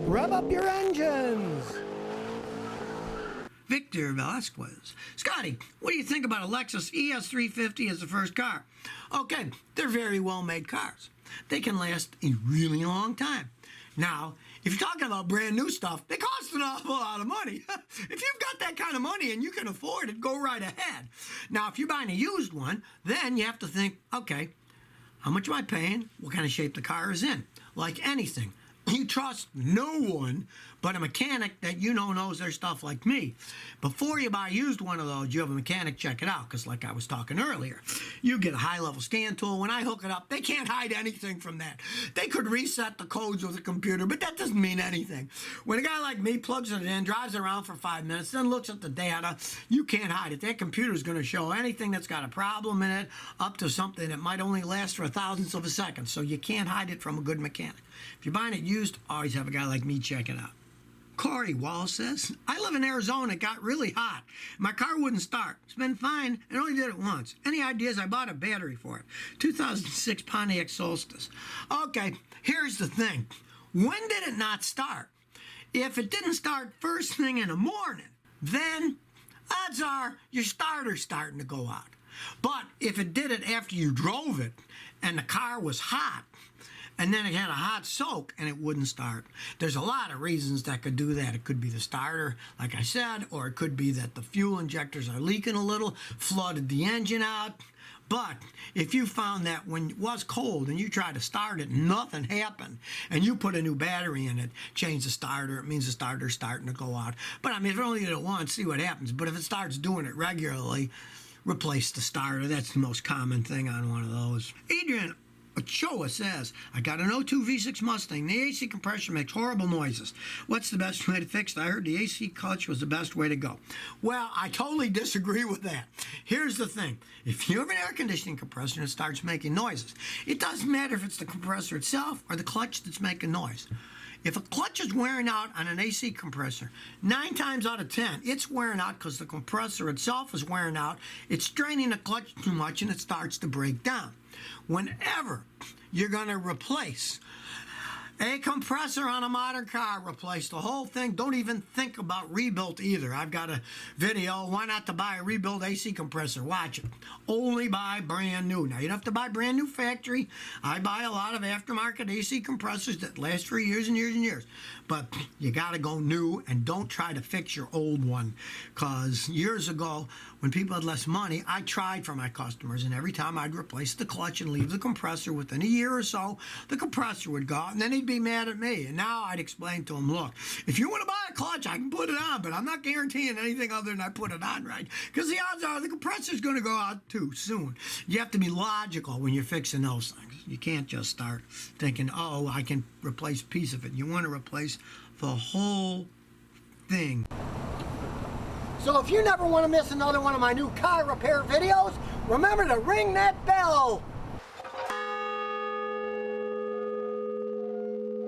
Rev up your engines! Victor Velasquez. Scotty, what do you think about a Lexus ES 350 as the first car? Okay, they're very well-made cars. They can last a really long time. Now, if you're talking about brand new stuff, they cost an awful lot of money. If you've got that kind of money and you can afford it, go right ahead. Now, if you're buying a used one, then you have to think, okay, how much am I paying? What kind of shape the car is in? Like anything, you trust no one but a mechanic that you know knows their stuff like me. Before you buy a used one of those, you have a mechanic check it out, because like I was talking earlier, you get a high-level scan tool. When I hook it up, they can't hide anything from that. They could reset the codes with a computer, but that doesn't mean anything. When a guy like me plugs it in, drives it around for 5 minutes, then looks at the data, you can't hide it. That computer's going to show anything that's got a problem in it up to something that might only last for a thousandth of a second, so you can't hide it from a good mechanic. If you're buying it used, always have a guy like me check it out. Corey Wallace says, I live in Arizona. It got really hot. My car wouldn't start. It's been fine. I only did it once. Any ideas? I bought a battery for it. 2006 Pontiac Solstice. Okay, here's the thing. When did it not start? If it didn't start first thing in the morning, then odds are your starter's starting to go out. But if it did it after you drove it and the car was hot, and then it had a hot soak and it wouldn't start. There's a lot of reasons that could do that. It could be the starter, like I said, or it could be that the fuel injectors are leaking a little, flooded the engine out. But if you found that when it was cold and you tried to start it, nothing happened, and you put a new battery in it, change the starter, it means the starter's starting to go out. But I mean, if you only did it once, see what happens. But if it starts doing it regularly, replace the starter. That's the most common thing on one of those. Adrian Ochoa says, I got an 02 V6 Mustang. The AC compressor makes horrible noises. What's the best way to fix it? I heard the AC clutch was the best way to go. Well, I totally disagree with that. Here's the thing. If you have an air conditioning compressor and it starts making noises, it doesn't matter if it's the compressor itself or the clutch that's making noise. If a clutch is wearing out on an AC compressor, 9 times out of 10, it's wearing out because the compressor itself is wearing out. It's straining the clutch too much and it starts to break down. Whenever you're going to replace a compressor on a modern car, replace the whole thing. Don't even think about rebuilt either. I've got a video, why not to buy a rebuilt AC compressor? Watch it. Only buy brand new. Now, you don't have to buy brand new factory. I buy a lot of aftermarket AC compressors that last for years and years and years. But you got to go new and don't try to fix your old one. Because years ago, when people had less money, I tried for my customers, and every time I'd replace the clutch and leave the compressor, within a year or so, the compressor would go out, and then he'd be mad at me. And now I'd explain to him, look, if you want to buy a clutch, I can put it on, but I'm not guaranteeing anything other than I put it on right. Because the odds are the compressor's going to go out too soon. You have to be logical when you're fixing those things. You can't just start thinking, oh, I can replace a piece of it. You want to replace the whole thing. So if you never want to miss another one of my new car repair videos, remember to ring that bell.